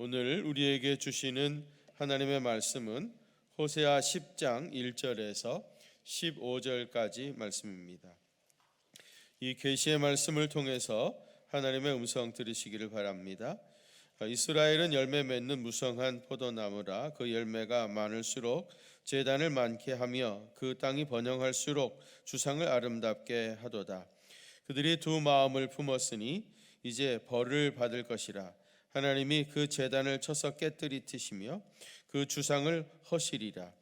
오늘 우리에게 주시는 하나님의 말씀은 호세아 10장 1절에서 15절까지 말씀입니다. 이 계시의 말씀을 통해서 하나님의 음성 들으시기를 바랍니다. 이스라엘은 열매 맺는 무성한 포도나무라. 그 열매가 많을수록 제단을 많게 하며 그 땅이 번영할수록 주상을 아름답게 하도다. 그들이 두 마음을 품었으니 이제 벌을 받을 것이라. 하나님이 그 제단을 쳐서 깨뜨리시며 그 주상을 허시리라.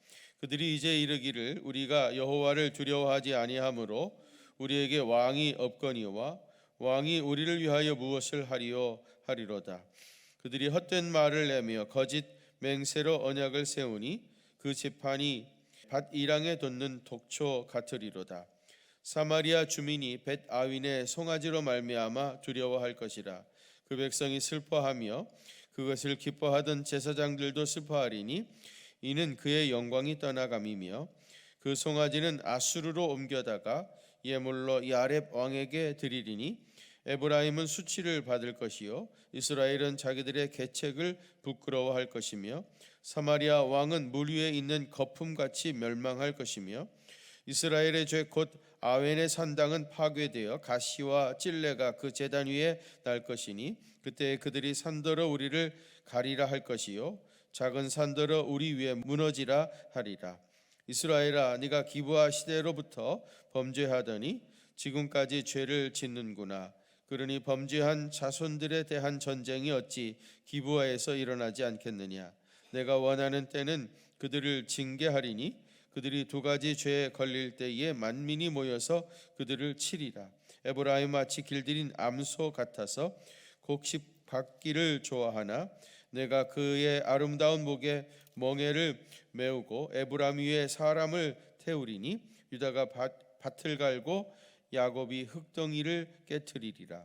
그들이 이제 이르기를 우리가 여호와를 두려워하지 아니하므로 우리에게 왕이 없거니와 왕이 우리를 위하여 무엇을 하리요 하리로다. 그들이 헛된 말을 내며 거짓 맹세로 언약을 세우니 그 지판이 밭 이랑에 돋는 독초 같으리로다. 사마리아 주민이 벳 아윈의 송아지로 말미암아 두려워할 것이라. 그 백성이 슬퍼하며 그것을 기뻐하던 제사장들도 슬퍼하리니 이는 그의 영광이 떠나감이며 그 송아지는 아수르로 옮겨다가 예물로 야렙 왕에게 드리리니 에브라임은 수치를 받을 것이요 이스라엘은 자기들의 계책을 부끄러워할 것이며 사마리아 왕은 물 위에 있는 거품같이 멸망할 것이며 이스라엘의 죄 곧 아웬의 산당은 파괴되어 가시와 찔레가 그 제단 위에 날 것이니 그때 그들이 산더러 우리를 가리라 할 것이요 작은 산더러 우리 위에 무너지라 하리라. 이스라엘아, 네가 기브아 시대로부터 범죄하더니 지금까지 죄를 짓는구나. 그러니 범죄한 자손들에 대한 전쟁이 어찌 기브아에서 일어나지 않겠느냐. 내가 원하는 때는 그들을 징계하리니 그들이 두 가지 죄에 걸릴 때에 만민이 모여서 그들을 치리라. 에브라임 마치 길들인 암소 같아서 곡식 받기를 좋아하나 내가 그의 아름다운 목에 멍에를 메우고 에브라임 위에 사람을 태우리니 유다가 밭을 갈고 야곱이 흙덩이를 깨트리리라.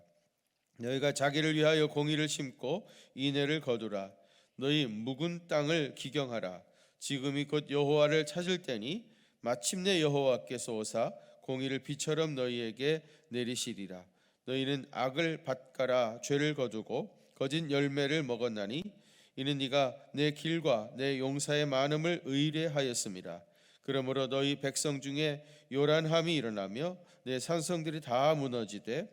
너희가 자기를 위하여 공의를 심고 인애를 거두라. 너희 묵은 땅을 기경하라. 지금이 곧 여호와를 찾을 때니 마침내 여호와께서 오사 공의를 비처럼 너희에게 내리시리라. 너희는 악을 밭가라 죄를 거두고 거짓 열매를 먹었나니 이는 네가 내 길과 내 용사의 많음을 의뢰하였음이라. 그러므로 너희 백성 중에 요란함이 일어나며 내 산성들이 다 무너지되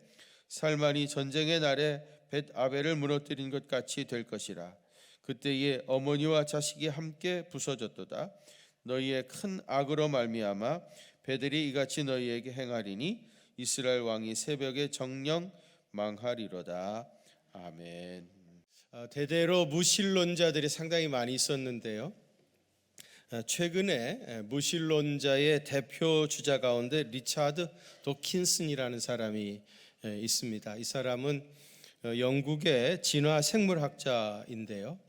살만이 전쟁의 날에 벳 아벨을 무너뜨린 것 같이 될 것이라. 그때에 어머니와 자식이 함께 부서졌도다. 너희의 큰 악으로 말미암아 배들이 이같이 너희에게 행하리니 이스라엘 왕이 새벽에 정령 망하리로다. 아멘. 대대로 무신론자들이 상당히 많이 있었는데요. 최근에 무신론자의 대표 주자 가운데 리차드 도킨슨이라는 사람이 있습니다. 이 사람은 영국의 진화 생물학자인데요.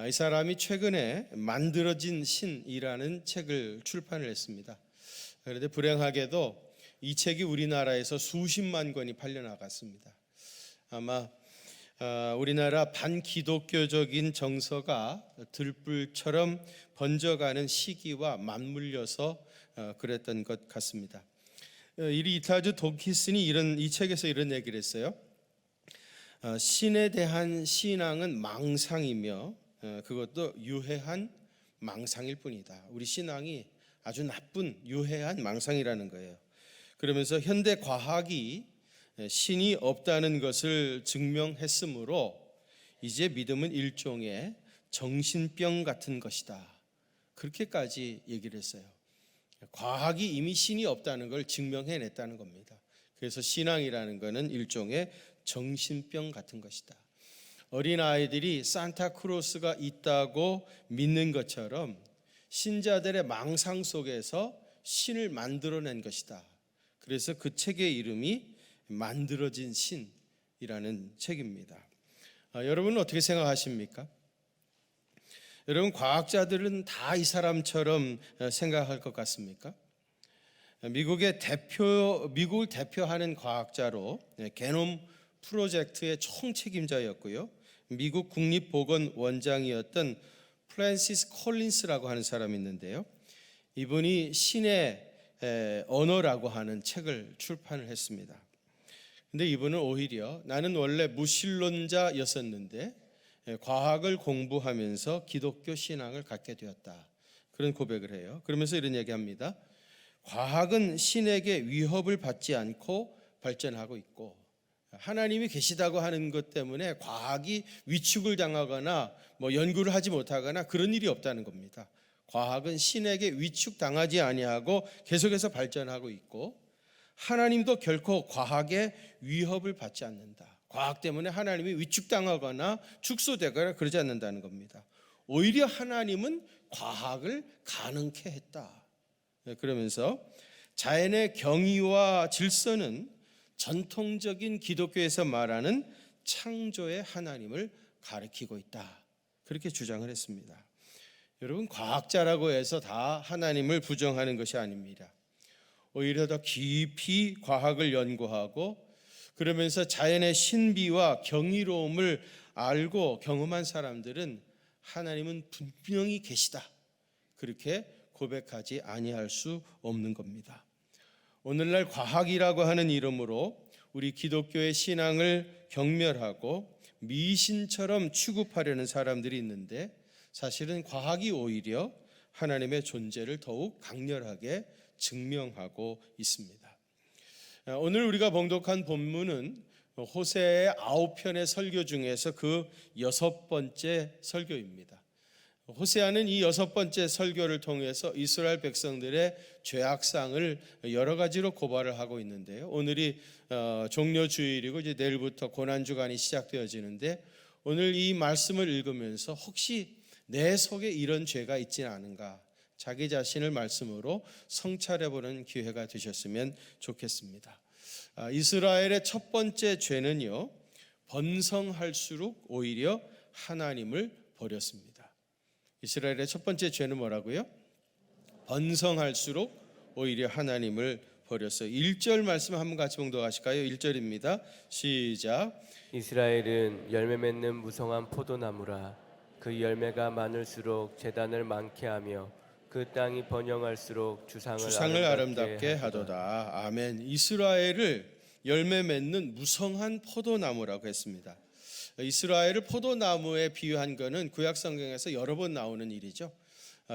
이 사람이 최근에 만들어진 신이라는 책을 출판을 했습니다. 그런데 불행하게도 이 책이 우리나라에서 수십만 권이 팔려나갔습니다. 아마 우리나라 반기독교적인 정서가 들불처럼 번져가는 시기와 맞물려서 그랬던 것 같습니다. 이 리차드 도킨슨이 이 책에서 이런 얘기를 했어요. 신에 대한 신앙은 망상이며 그것도 유해한 망상일 뿐이다. 우리 신앙이 아주 나쁜 유해한 망상이라는 거예요. 그러면서 현대 과학이 신이 없다는 것을 증명했으므로 이제 믿음은 일종의 정신병 같은 것이다. 그렇게까지 얘기를 했어요. 과학이 이미 신이 없다는 걸 증명해냈다는 겁니다. 그래서 신앙이라는 것은 일종의 정신병 같은 것이다. 어린아이들이 산타크로스가 있다고 믿는 것처럼 신자들의 망상 속에서 신을 만들어낸 것이다. 그래서 그 책의 이름이 만들어진 신이라는 책입니다. 여러분은 어떻게 생각하십니까? 여러분, 과학자들은 다 이 사람처럼 생각할 것 같습니까? 미국을 대표하는 과학자로 게놈 프로젝트의 총책임자였고요. 미국 국립보건원장이었던 프랜시스 콜린스라고 하는 사람이 있는데요. 이분이 신의 언어라고 하는 책을 출판을 했습니다. 근데 이분은 오히려 나는 원래 무신론자였었는데 과학을 공부하면서 기독교 신앙을 갖게 되었다. 그런 고백을 해요. 그러면서 이런 얘기합니다. 과학은 신에게 위협을 받지 않고 발전하고 있고, 하나님이 계시다고 하는 것 때문에 과학이 위축을 당하거나 연구를 하지 못하거나 그런 일이 없다는 겁니다. 과학은 신에게 위축당하지 아니하고 계속해서 발전하고 있고, 하나님도 결코 과학의 위협을 받지 않는다. 과학 때문에 하나님이 위축당하거나 축소되거나 그러지 않는다는 겁니다. 오히려 하나님은 과학을 가능케 했다. 그러면서 자연의 경이와 질서는 전통적인 기독교에서 말하는 창조의 하나님을 가리키고 있다. 그렇게 주장을 했습니다. 여러분, 과학자라고 해서 다 하나님을 부정하는 것이 아닙니다. 오히려 더 깊이 과학을 연구하고 그러면서 자연의 신비와 경이로움을 알고 경험한 사람들은 하나님은 분명히 계시다. 그렇게 고백하지 아니할 수 없는 겁니다. 오늘날 과학이라고 하는 이름으로 우리 기독교의 신앙을 경멸하고 미신처럼 취급하려는 사람들이 있는데, 사실은 과학이 오히려 하나님의 존재를 더욱 강렬하게 증명하고 있습니다. 오늘 우리가 봉독한 본문은 호세의 9편의 설교 중에서 그 6번째 설교입니다. 호세아는 이 6번째 설교를 통해서 이스라엘 백성들의 죄악상을 여러 가지로 고발을 하고 있는데요. 오늘이 종료주일이고 이제 내일부터 고난주간이 시작되어지는데, 오늘 이 말씀을 읽으면서 혹시 내 속에 이런 죄가 있지는 않은가, 자기 자신을 말씀으로 성찰해보는 기회가 되셨으면 좋겠습니다. 이스라엘의 첫 번째 죄는요, 번성할수록 오히려 하나님을 버렸습니다. 이스라엘의 첫 번째 죄는 뭐라고요? 번성할수록 오히려 하나님을 버렸어요. 1절 말씀 한번 같이 봉독하실까요? 1절입니다. 시작. 이스라엘은 열매 맺는 무성한 포도나무라. 그 열매가 많을수록 재단을 많게 하며 그 땅이 번영할수록 주상을 아름답게 하도다. 아멘. 이스라엘을 열매 맺는 무성한 포도나무라고 했습니다. 이스라엘을 포도나무에 비유한 것은 구약 성경에서 여러 번 나오는 일이죠.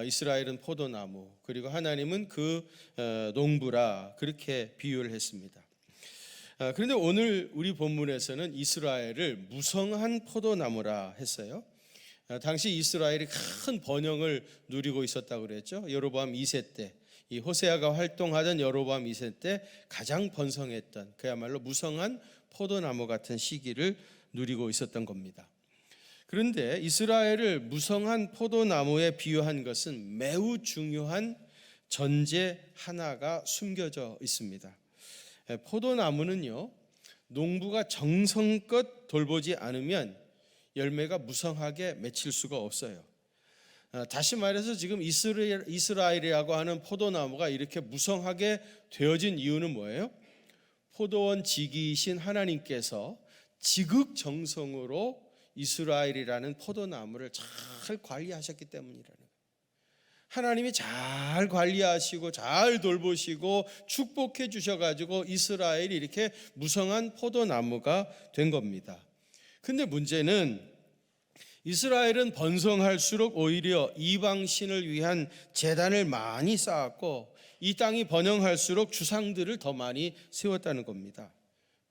이스라엘은 포도나무, 그리고 하나님은 그 농부라, 그렇게 비유를 했습니다. 그런데 오늘 우리 본문에서는 이스라엘을 무성한 포도나무라 했어요. 당시 이스라엘이 큰 번영을 누리고 있었다고 그랬죠. 여로보암 2세 때, 이 호세아가 활동하던 여로보암 2세 때 가장 번성했던, 그야말로 무성한 포도나무 같은 시기를 누리고 있었던 겁니다. 그런데 이스라엘을 무성한 포도나무에 비유한 것은 매우 중요한 전제 하나가 숨겨져 있습니다. 포도나무는요, 농부가 정성껏 돌보지 않으면 열매가 무성하게 맺힐 수가 없어요. 다시 말해서 지금 이스라엘이라고 하는 포도나무가 이렇게 무성하게 되어진 이유는 뭐예요? 포도원 지기이신 하나님께서 지극정성으로 이스라엘이라는 포도나무를 잘 관리하셨기 때문이라는 거예요. 하나님이 잘 관리하시고 잘 돌보시고 축복해 주셔가지고 이스라엘이 이렇게 무성한 포도나무가 된 겁니다. 근데 문제는 이스라엘은 번성할수록 오히려 이방신을 위한 제단을 많이 쌓았고, 이 땅이 번영할수록 주상들을 더 많이 세웠다는 겁니다.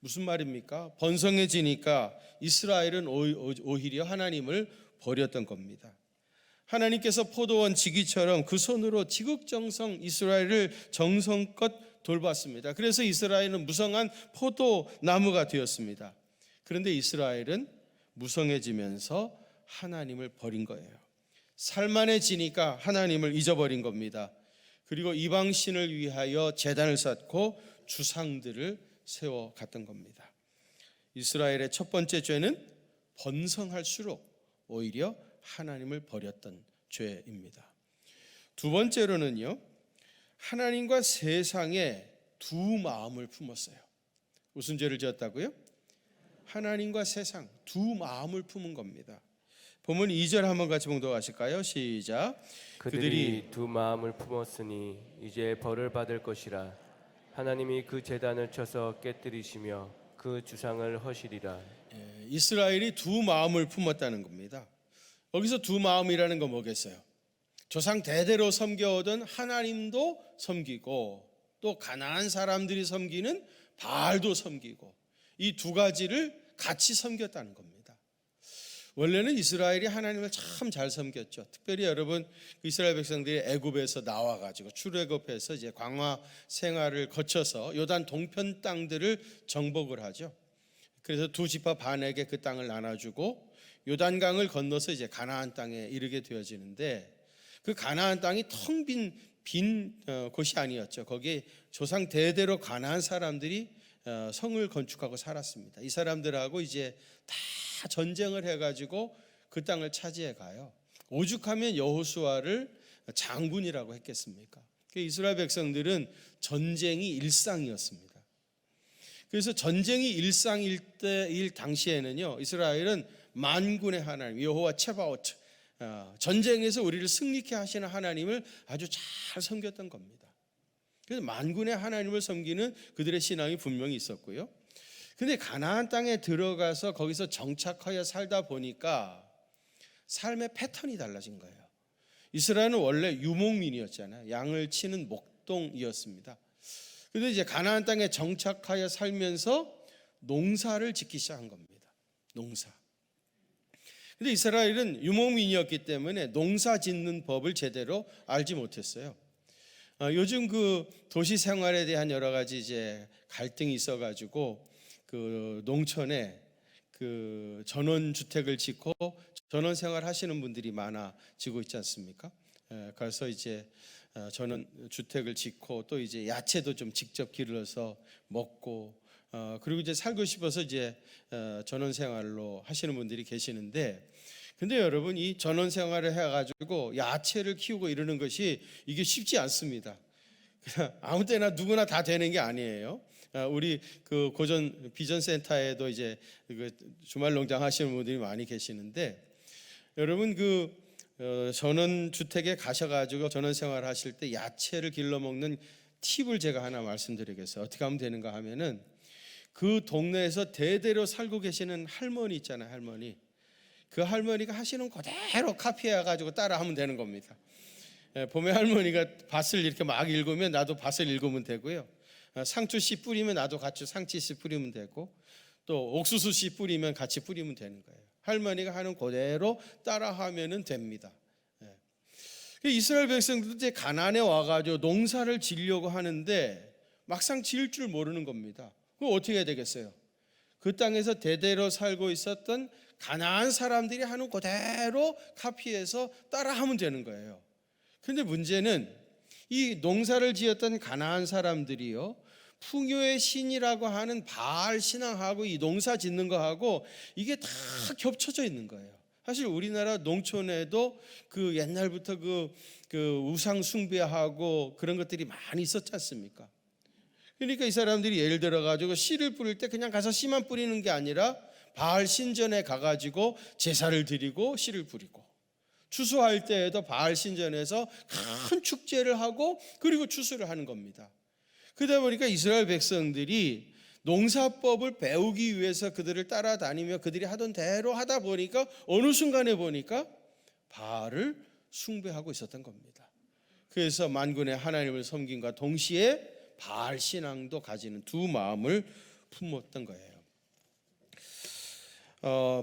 무슨 말입니까? 번성해지니까 이스라엘은 오히려 하나님을 버렸던 겁니다. 하나님께서 포도원 지기처럼 그 손으로 지극정성 이스라엘을 정성껏 돌봤습니다. 그래서 이스라엘은 무성한 포도나무가 되었습니다. 그런데 이스라엘은 무성해지면서 하나님을 버린 거예요. 살만해지니까 하나님을 잊어버린 겁니다. 그리고 이방신을 위하여 제단을 쌓고 주상들을 세워갔던 겁니다. 이스라엘의 첫 번째 죄는 번성할수록 오히려 하나님을 버렸던 죄입니다. 두 번째로는요, 하나님과 세상에 두 마음을 품었어요. 무슨 죄를 지었다고요? 하나님과 세상 두 마음을 품은 겁니다. 본문 2절 한번 같이 봉독하실까요? 시작. 그들이 두 마음을 품었으니 이제 벌을 받을 것이라. 하나님이 그 제단을 쳐서 깨뜨리시며 그 주상을 허시리라. 이스라엘이 두 마음을 품었다는 겁니다. 여기서 두 마음이라는 건 뭐겠어요? 조상 대대로 섬겨오던 하나님도 섬기고 또 가나안 사람들이 섬기는 바알도 섬기고 이 두 가지를 같이 섬겼다는 겁니다. 원래는 이스라엘이 하나님을 참 잘 섬겼죠. 특별히 여러분 이스라엘 백성들이 애굽에서 나와가지고 출애굽해서 이제 광야 생활을 거쳐서 요단 동편 땅들을 정복을 하죠. 그래서 두 지파 반에게 그 땅을 나눠주고 요단강을 건너서 이제 가나안 땅에 이르게 되어지는데 그 가나안 땅이 텅 빈 곳이 아니었죠. 거기에 조상 대대로 가나안 사람들이 성을 건축하고 살았습니다. 이 사람들하고 이제 다 전쟁을 해가지고 그 땅을 차지해 가요. 오죽하면 여호수아를 장군이라고 했겠습니까? 이스라엘 백성들은 전쟁이 일상이었습니다. 그래서 전쟁이 일상일 때일 당시에는요, 이스라엘은 만군의 하나님 여호와 체바오트, 전쟁에서 우리를 승리케 하시는 하나님을 아주 잘 섬겼던 겁니다. 그래서 만군의 하나님을 섬기는 그들의 신앙이 분명히 있었고요. 근데 가나안 땅에 들어가서 거기서 정착하여 살다 보니까 삶의 패턴이 달라진 거예요. 이스라엘은 원래 유목민이었잖아요. 양을 치는 목동이었습니다. 그런데 이제 가나안 땅에 정착하여 살면서 농사를 짓기 시작한 겁니다. 농사. 근데 이스라엘은 유목민이었기 때문에 농사 짓는 법을 제대로 알지 못했어요. 요즘 그 도시 생활에 대한 여러 가지 이제 갈등이 있어가지고 그 농촌에 그 전원 주택을 짓고 전원 생활 하시는 분들이 많아지고 있지 않습니까? 그래서 이제 전원 주택을 짓고 또 이제 야채도 좀 직접 기르어서 먹고 그리고 이제 살고 싶어서 이제 전원 생활로 하시는 분들이 계시는데, 근데 여러분 이 전원 생활을 해가지고 야채를 키우고 이러는 것이 이게 쉽지 않습니다. 아무 때나 누구나 다 되는 게 아니에요. 우리 그 고전 비전 센터에도 이제 그 주말 농장 하시는 분들이 많이 계시는데, 여러분 그 전원 주택에 가셔가지고 전원 생활 하실 때 야채를 길러 먹는 팁을 제가 하나 말씀드리겠어요. 어떻게 하면 되는가 하면은 그 동네에서 대대로 살고 계시는 할머니 있잖아요, 할머니. 그 할머니가 하시는 그대로 카피해 가지고 따라하면 되는 겁니다. 봄에 할머니가 밭을 이렇게 막 읽으면 나도 밭을 읽으면 되고요. 상추 씨 뿌리면 나도 같이 상추 씨 뿌리면 되고, 또 옥수수 씨 뿌리면 같이 뿌리면 되는 거예요. 할머니가 하는 그대로 따라하면은 됩니다. 이스라엘 백성들도 이제 가나안에 와가지고 농사를 지려고 하는데 막상 지을 줄 모르는 겁니다. 그럼 어떻게 해야 되겠어요? 그 땅에서 대대로 살고 있었던 가나안 사람들이 하는 그대로 카피해서 따라하면 되는 거예요. 그런데 문제는 이 농사를 지었던 가나안 사람들이요, 풍요의 신이라고 하는 바알 신앙하고 이 농사 짓는 거하고 이게 다 겹쳐져 있는 거예요. 사실 우리나라 농촌에도 그 옛날부터 그 우상 숭배하고 그런 것들이 많이 있었지 않습니까? 그러니까 이 사람들이 예를 들어 가지고 씨를 뿌릴 때 그냥 가서 씨만 뿌리는 게 아니라 바알 신전에 가가지고 제사를 드리고 씨를 뿌리고, 추수할 때에도 바알 신전에서 큰 축제를 하고 그리고 추수를 하는 겁니다. 그러다 보니까 이스라엘 백성들이 농사법을 배우기 위해서 그들을 따라다니며 그들이 하던 대로 하다 보니까 어느 순간에 보니까 바알을 숭배하고 있었던 겁니다. 그래서 만군의 하나님을 섬김과 동시에 바알 신앙도 가지는 두 마음을 품었던 거예요.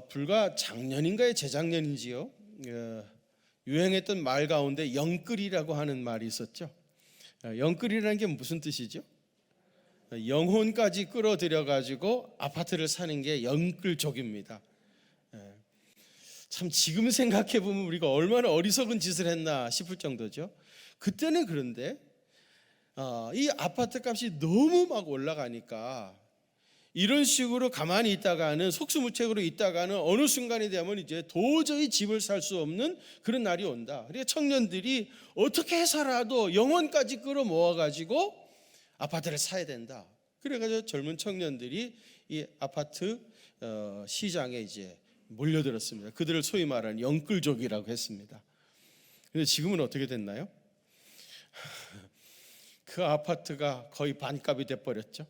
불과 작년인가요, 재작년인지요, 유행했던 말 가운데 영끌이라고 하는 말이 있었죠. 영끌이라는 게 무슨 뜻이죠? 영혼까지 끌어들여 가지고 아파트를 사는 게 영끌족입니다. 참 지금 생각해 보면 우리가 얼마나 어리석은 짓을 했나 싶을 정도죠. 그때는 그런데 이 아파트 값이 너무 막 올라가니까 이런 식으로 가만히 있다가는, 속수무책으로 있다가는 어느 순간이 되면 이제 도저히 집을 살 수 없는 그런 날이 온다. 그러니까 청년들이 어떻게 해서라도 영혼까지 끌어모아 가지고 아파트를 사야 된다. 그래가지고 젊은 청년들이 이 아파트 시장에 이제 몰려들었습니다. 그들을 소위 말하는 영끌족이라고 했습니다. 그런데 지금은 어떻게 됐나요? 그 아파트가 거의 반값이 돼버렸죠.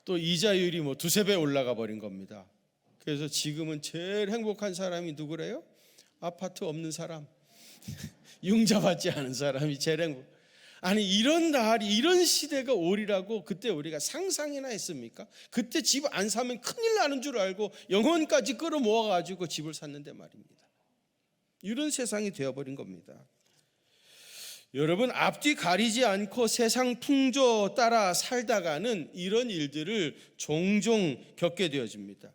또 이자율이 뭐 두세 배 올라가 버린 겁니다. 그래서 지금은 제일 행복한 사람이 누구래요? 아파트 없는 사람, 융자받지 않은 사람이 제일 행복. 아니 이런 날이, 이런 시대가 오리라고 그때 우리가 상상이나 했습니까? 그때 집 안 사면 큰일 나는 줄 알고 영혼까지 끌어모아가지고 집을 샀는데 말입니다. 이런 세상이 되어버린 겁니다. 여러분, 앞뒤 가리지 않고 세상 풍조 따라 살다가는 이런 일들을 종종 겪게 되어집니다.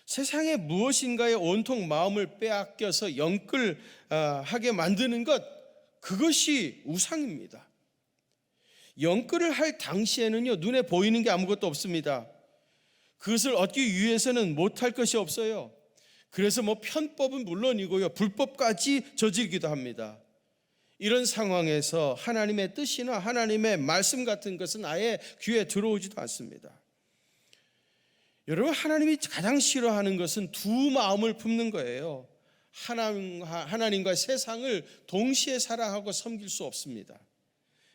세상에 무엇인가에 온통 마음을 빼앗겨서 영끌하게 만드는 것, 그것이 우상입니다. 영끌을 할 당시에는요, 눈에 보이는 게 아무것도 없습니다. 그것을 얻기 위해서는 못할 것이 없어요. 그래서 편법은 물론이고요, 불법까지 저지르기도 합니다. 이런 상황에서 하나님의 뜻이나 하나님의 말씀 같은 것은 아예 귀에 들어오지도 않습니다. 여러분, 하나님이 가장 싫어하는 것은 두 마음을 품는 거예요. 하나님과 세상을 동시에 사랑하고 섬길 수 없습니다.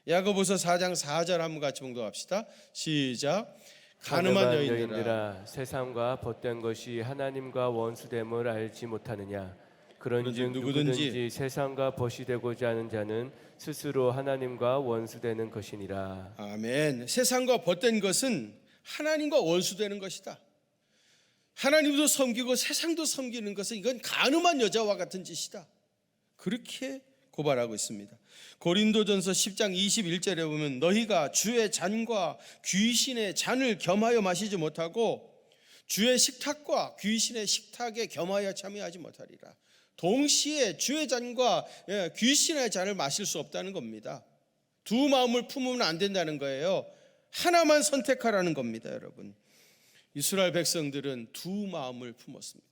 야고보서 4장 4절 한번 같이 봉독합시다. 시작. 가늠한 여인들아, 세상과 벗된 것이 하나님과 원수됨을 알지 못하느냐. 그런즉 누구든지 세상과 벗이 되고자 하는 자는 스스로 하나님과 원수되는 것이니라. 아멘. 세상과 벗된 것은 하나님과 원수되는 것이다. 하나님도 섬기고 세상도 섬기는 것은 이건 간음한 여자와 같은 짓이다. 그렇게 고발하고 있습니다. 고린도전서 10장 21절에 보면 너희가 주의 잔과 귀신의 잔을 겸하여 마시지 못하고 주의 식탁과 귀신의 식탁에 겸하여 참여하지 못하리라. 동시에 주의 잔과 귀신의 잔을 마실 수 없다는 겁니다. 두 마음을 품으면 안 된다는 거예요. 하나만 선택하라는 겁니다, 여러분. 이스라엘 백성들은 두 마음을 품었습니다.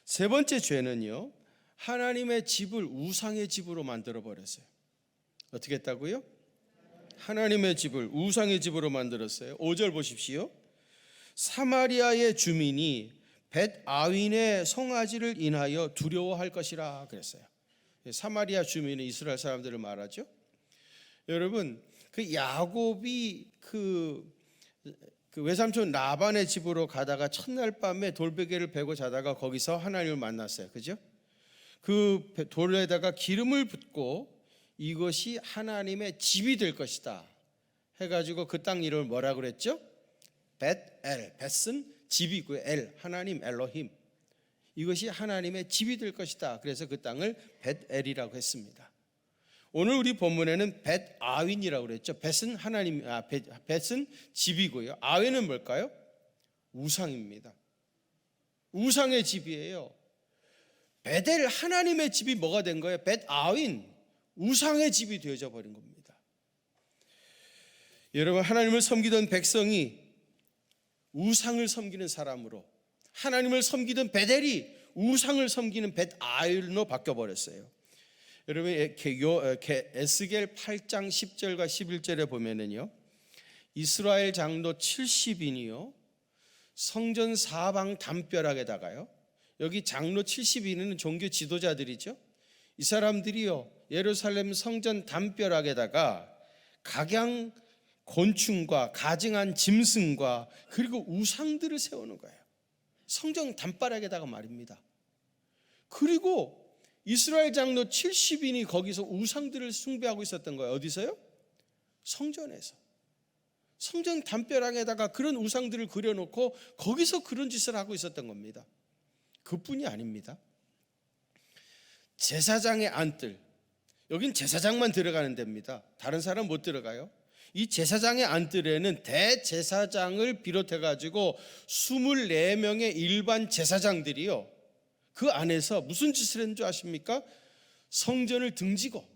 세 번째 죄는요, 하나님의 집을 우상의 집으로 만들어 버렸어요. 어떻게 했다고요? 하나님의 집을 우상의 집으로 만들었어요. 5절 보십시오. 사마리아의 주민이 벳아윈의 송아지를 인하여 두려워할 것이라 그랬어요. 사마리아 주민은 이스라엘 사람들을 말하죠. 여러분, 그 야곱이 그 외삼촌 라반의 집으로 가다가 첫날 밤에 돌베개를 베고 자다가 거기서 하나님을 만났어요. 그죠? 그 돌에다가 기름을 붓고 이것이 하나님의 집이 될 것이다 해가지고 그 땅 이름을 뭐라 그랬죠? 벳엘. 벳은 집이고요, 엘 하나님, 엘로힘. 이것이 하나님의 집이 될 것이다. 그래서 그 땅을 벳엘이라고 했습니다. 오늘 우리 본문에는 벳아윈이라고 그랬죠. 벳은 하나님, 벳은 집이고요. 아윈은 뭘까요? 우상입니다. 우상의 집이에요. 베델, 하나님의 집이 뭐가 된 거예요? 벳아윈, 우상의 집이 되어져 버린 겁니다. 여러분, 하나님을 섬기던 백성이 우상을 섬기는 사람으로, 하나님을 섬기던 베델이 우상을 섬기는 벳아윈으로 바뀌어 버렸어요. 여러분, 에스겔 8장 10절과 11절에 보면은요, 이스라엘 장로 70인이요 성전 사방 담벼락에다가요, 여기 장로 70인은 종교 지도자들이죠. 이 사람들이요 예루살렘 성전 담벼락에다가 각양 곤충과 가증한 짐승과 그리고 우상들을 세우는 거예요. 성전 담벼락에다가 말입니다. 그리고 이스라엘 장로 70인이 거기서 우상들을 숭배하고 있었던 거예요. 어디서요? 성전에서. 성전 담벼락에다가 그런 우상들을 그려놓고 거기서 그런 짓을 하고 있었던 겁니다. 그뿐이 아닙니다. 제사장의 안뜰, 여긴 제사장만 들어가는 데입니다. 다른 사람 못 들어가요. 이 제사장의 안뜰에는 대제사장을 비롯해가지고 24명의 일반 제사장들이요, 그 안에서 무슨 짓을 했는 줄 아십니까? 성전을 등지고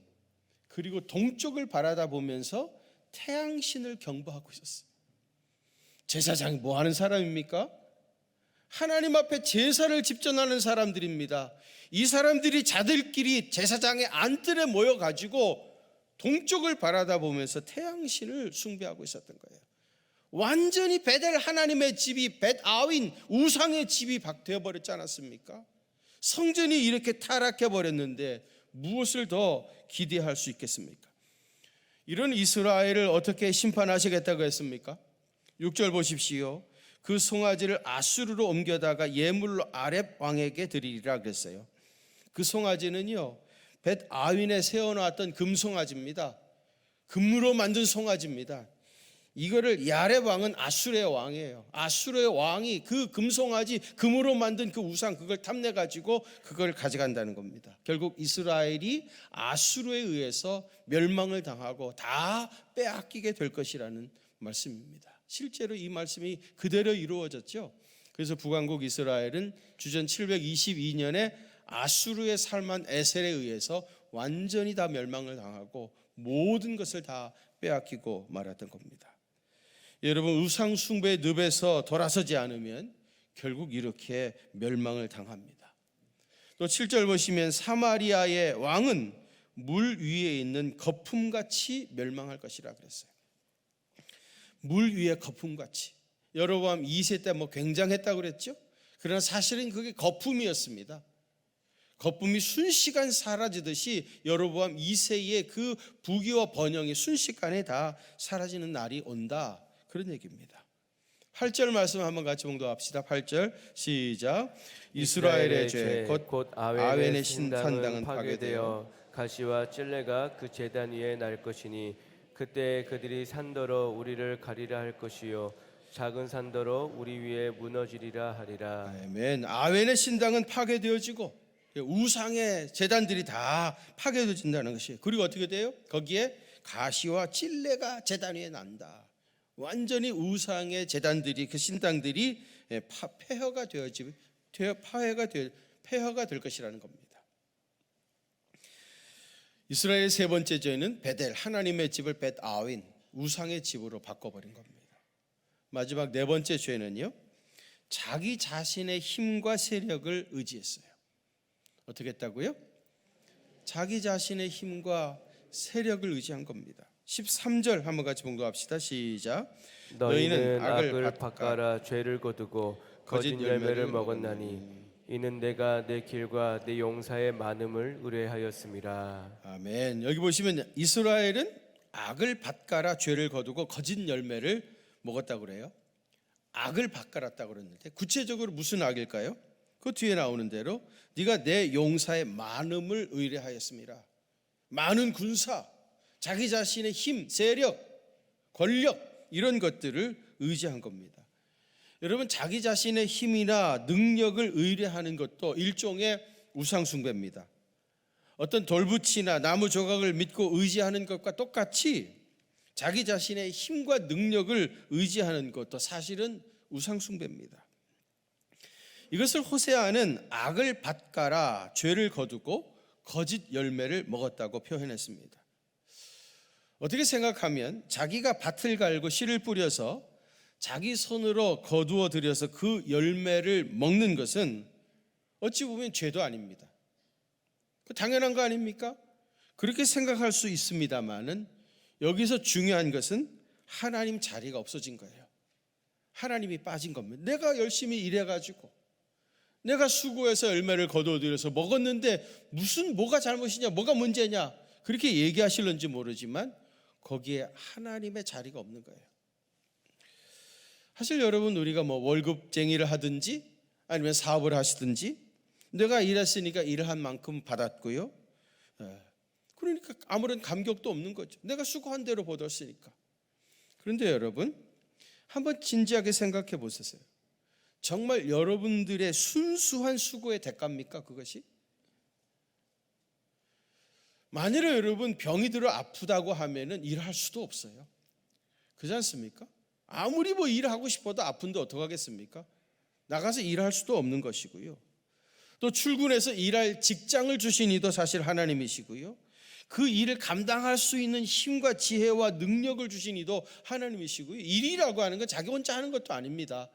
그리고 동쪽을 바라다 보면서 태양신을 경배하고 있었어요. 제사장이 뭐 하는 사람입니까? 하나님 앞에 제사를 집전하는 사람들입니다. 이 사람들이 자들끼리 제사장의 안뜰에 모여가지고 동쪽을 바라다 보면서 태양신을 숭배하고 있었던 거예요. 완전히 베델, 하나님의 집이 벳아윈, 우상의 집이 되어버렸지 않았습니까? 성전이 이렇게 타락해버렸는데 무엇을 더 기대할 수 있겠습니까? 이런 이스라엘을 어떻게 심판하시겠다고 했습니까? 6절 보십시오. 그 송아지를 아수르로 옮겨다가 예물로 아렙 왕에게 드리리라 그랬어요. 그 송아지는요, 벳 아윈에 세워놨던 금송아지입니다. 금으로 만든 송아지입니다. 이거를 야렙 왕은 아수르의 왕이에요. 아수르의 왕이 그 금송아지, 금으로 만든 그 우상, 그걸 탐내 가지고 그걸 가져간다는 겁니다. 결국 이스라엘이 아수르에 의해서 멸망을 당하고 다 빼앗기게 될 것이라는 말씀입니다. 실제로 이 말씀이 그대로 이루어졌죠. 그래서 북왕국 이스라엘은 주전 722년에 아수르의 살만 에셀에 의해서 완전히 다 멸망을 당하고 모든 것을 다 빼앗기고 말았던 겁니다. 여러분, 우상 숭배의 늪에서 돌아서지 않으면 결국 이렇게 멸망을 당합니다. 또 7절 보시면 사마리아의 왕은 물 위에 있는 거품같이 멸망할 것이라 그랬어요. 물 위에 거품같이. 여로보암 2세 때 뭐 굉장했다고 그랬죠? 그러나 사실은 그게 거품이었습니다. 거품이 순식간 사라지듯이 여로보암 2세의 그 부귀와 번영이 순식간에 다 사라지는 날이 온다, 그런 얘기입니다. 8절 말씀 한번 같이 봉독합시다. 8절 시작. 이스라엘의 죄 곧 아웬의 신당은 파괴되어 가시와 찔레가 그 제단 위에 날 것이니 그때 그들이 산더러 우리를 가리라 할 것이요 작은 산더러 우리 위에 무너지리라 하리라. 아멘. 아웬의 신당은 파괴되어지고 우상의 제단들이 다 파괴되어진다는 것이에요. 그리고 어떻게 돼요? 거기에 가시와 찔레가 제단 위에 난다. 완전히 우상의 제단들이, 그 신당들이 폐허가 될 것이라는 겁니다. 이스라엘의 세 번째 죄는 베델, 하나님의 집을 벳 아윈, 우상의 집으로 바꿔버린 겁니다. 마지막 네 번째 죄는요, 자기 자신의 힘과 세력을 의지했어요. 어떻게 했다고요? 자기 자신의 힘과 세력을 의지한 겁니다. 13절 한번 같이 봉독합시다. 시작. 너희는 악을 밭가라 죄를 거두고 거짓 열매를 먹었나니 이는 내가 내 길과 내 용사의 많음을 의뢰하였음이라. 아멘. 여기 보시면 이스라엘은 악을 밭가라 죄를 거두고 거짓 열매를 먹었다고 그래요. 악을 밭갈았다고 그러는데 구체적으로 무슨 악일까요? 그 뒤에 나오는 대로 네가 내 용사의 많음을 의뢰하였습니다. 많은 군사, 자기 자신의 힘, 세력, 권력, 이런 것들을 의지한 겁니다. 여러분, 자기 자신의 힘이나 능력을 의뢰하는 것도 일종의 우상 숭배입니다. 어떤 돌붙이나 나무 조각을 믿고 의지하는 것과 똑같이 자기 자신의 힘과 능력을 의지하는 것도 사실은 우상 숭배입니다. 이것을 호세아는 악을 밭가라 죄를 거두고 거짓 열매를 먹었다고 표현했습니다. 어떻게 생각하면 자기가 밭을 갈고 씨를 뿌려서 자기 손으로 거두어 들여서 그 열매를 먹는 것은 어찌 보면 죄도 아닙니다. 당연한 거 아닙니까? 그렇게 생각할 수 있습니다만은 여기서 중요한 것은 하나님 자리가 없어진 거예요. 하나님이 빠진 겁니다. 내가 열심히 일해가지고 내가 수고해서 열매를 거두어 들여서 먹었는데 뭐가 잘못이냐, 뭐가 문제냐, 그렇게 얘기하실런지 모르지만 거기에 하나님의 자리가 없는 거예요. 사실 여러분, 우리가 뭐 월급쟁이를 하든지 아니면 사업을 하시든지 내가 일했으니까 일을 한 만큼 받았고요. 그러니까 아무런 감격도 없는 거죠. 내가 수고한 대로 받았으니까. 그런데 여러분, 한번 진지하게 생각해 보세요. 정말 여러분들의 순수한 수고의 대가입니까, 그것이? 만일에 여러분 병이 들어 아프다고 하면은 일할 수도 없어요. 그렇지 않습니까? 아무리 뭐 일하고 싶어도 아픈데 어떡하겠습니까? 나가서 일할 수도 없는 것이고요. 또 출근해서 일할 직장을 주신 이도 사실 하나님이시고요. 그 일을 감당할 수 있는 힘과 지혜와 능력을 주신 이도 하나님이시고요. 일이라고 하는 건 자기 혼자 하는 것도 아닙니다.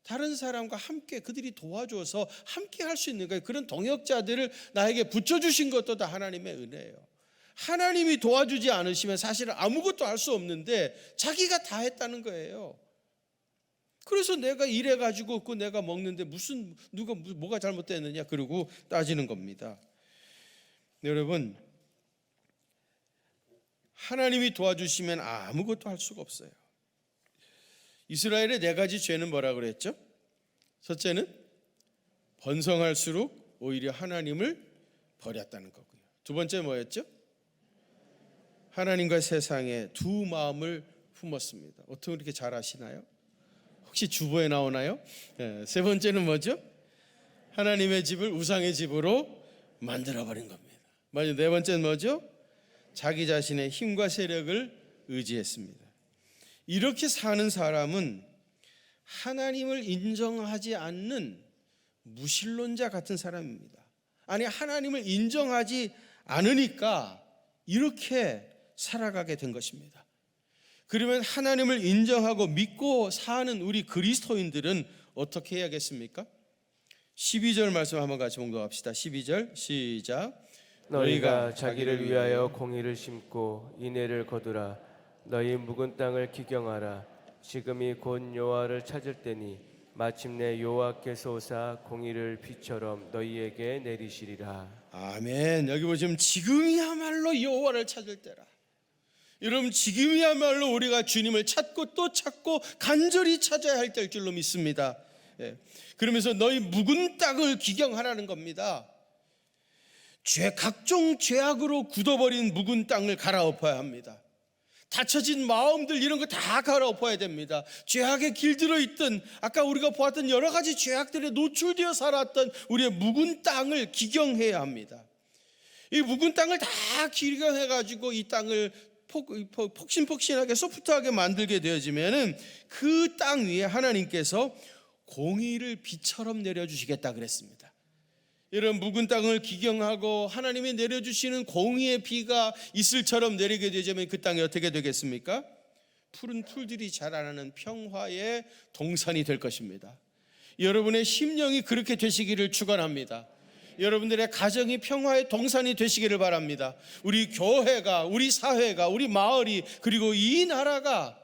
다른 사람과 함께 그들이 도와줘서 함께 할 수 있는 거예요. 그런 동역자들을 나에게 붙여주신 것도 다 하나님의 은혜예요. 하나님이 도와주지 않으시면 사실은 아무것도 할 수 없는데 자기가 다 했다는 거예요. 그래서 내가 일해가지고 그 내가 먹는데 누가 뭐가 잘못됐느냐 그러고 따지는 겁니다. 여러분, 하나님이 도와주시면 아무것도 할 수가 없어요. 이스라엘의 네 가지 죄는 뭐라 그랬죠? 첫째는 번성할수록 오히려 하나님을 버렸다는 거고요. 두 번째 뭐였죠? 하나님과 세상에 두 마음을 품었습니다. 어떻게 그렇게 잘 아시나요? 혹시 주보에 나오나요? 세 번째는 뭐죠? 하나님의 집을 우상의 집으로 만들어버린 겁니다. 맞아요. 네 번째는 뭐죠? 자기 자신의 힘과 세력을 의지했습니다. 이렇게 사는 사람은 하나님을 인정하지 않는 무신론자 같은 사람입니다. 아니, 하나님을 인정하지 않으니까 이렇게 살아가게 된 것입니다. 그러면 하나님을 인정하고 믿고 사는 우리 그리스도인들은 어떻게 해야겠습니까? 12절 말씀 한번 같이 봉독합시다. 12절 시작. 너희가 자기를 위하여 공의를 심고 인애를 거두라. 너희 묵은 땅을 기경하라. 지금이 곧 여호와를 찾을 때니 마침내 여호와께서 오사 공의를 비처럼 너희에게 내리시리라. 아멘. 여기 보시면 지금이야말로 여호와를 찾을 때라. 여러분, 지금이야말로 우리가 주님을 찾고 또 찾고 간절히 찾아야 할 때일 줄로 믿습니다. 그러면서 너희 묵은 땅을 기경하라는 겁니다. 각종 죄악으로 굳어버린 묵은 땅을 갈아엎어야 합니다. 닫혀진 마음들 이런 거 다 갈아엎어야 됩니다. 죄악에 길들어 있던, 아까 우리가 보았던 여러 가지 죄악들에 노출되어 살았던 우리의 묵은 땅을 기경해야 합니다. 이 묵은 땅을 다 기경해가지고 이 땅을 폭신폭신하게 소프트하게 만들게 되어지면은 그 땅 위에 하나님께서 공의를 비처럼 내려주시겠다 그랬습니다. 이런 묵은 땅을 기경하고 하나님이 내려주시는 공의의 비가 이슬처럼 내리게 되자면 그 땅이 어떻게 되겠습니까? 푸른 풀들이 자라나는 평화의 동산이 될 것입니다. 여러분의 심령이 그렇게 되시기를 축원합니다. 여러분들의 가정이 평화의 동산이 되시기를 바랍니다. 우리 교회가, 우리 사회가, 우리 마을이, 그리고 이 나라가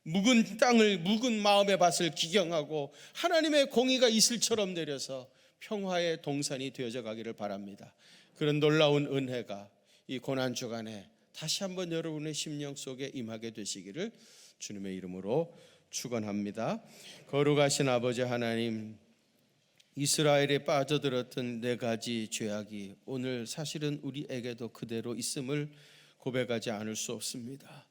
묵은 땅을, 묵은 마음의 밭을 기경하고 하나님의 공의가 이슬처럼 내려서 평화의 동산이 되어져 가기를 바랍니다. 그런 놀라운 은혜가 이 고난 주간에 다시 한번 여러분의 심령 속에 임하게 되시기를 주님의 이름으로 축원합니다. 거룩하신 아버지 하나님, 이스라엘에 빠져들었던 네 가지 죄악이 오늘 사실은 우리에게도 그대로 있음을 고백하지 않을 수 없습니다.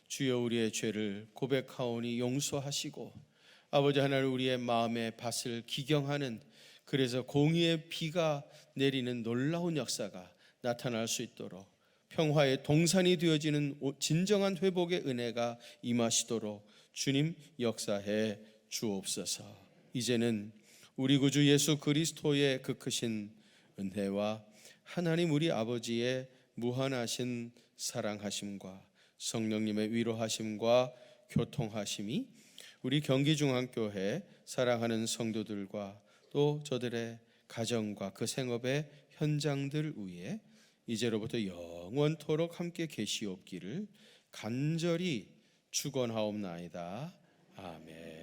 주여, 우리의 죄를 고백하오니 용서하시고 아버지 하나님, 우리의 마음의 밭을 기경하는, 그래서 공의의 비가 내리는 놀라운 역사가 나타날 수 있도록 평화의 동산이 되어지는 진정한 회복의 은혜가 임하시도록 주님 역사해 주옵소서. 이제는 우리 구주 예수 그리스도의 그 크신 은혜와 하나님 우리 아버지의 무한하신 사랑하심과 성령님의 위로하심과 교통하심이 우리 경기중앙교회 사랑하는 성도들과 또 저들의 가정과 그 생업의 현장들 위에 이제로부터 영원토록 함께 계시옵기를 간절히 축원하옵나이다. 아멘.